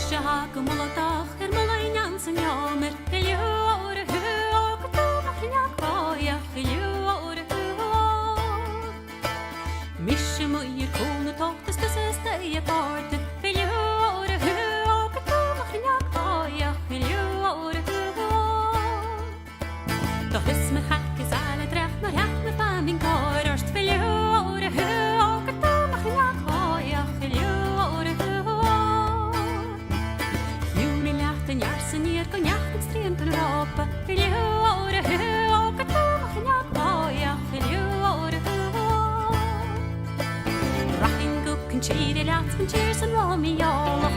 Misje haken molotach, molainjan san jammer, geljoore huog, tomach njak boja, geljoore huog. Misje moeier kone tochtes, dus is de je korte, geljoore huog, tomach njak boja, geljoore huog. Doch is me gek is alle drecht, maar hecht me van mijn korst, geljoore huog, tomach njak boja, geljoore huog. Den jarsen hier kan jacht extreem ten ropen. Geljoore huog, het tomach njak boja, geljoore huog. Rachin goek en cheer laat van cheers en rommie jolog.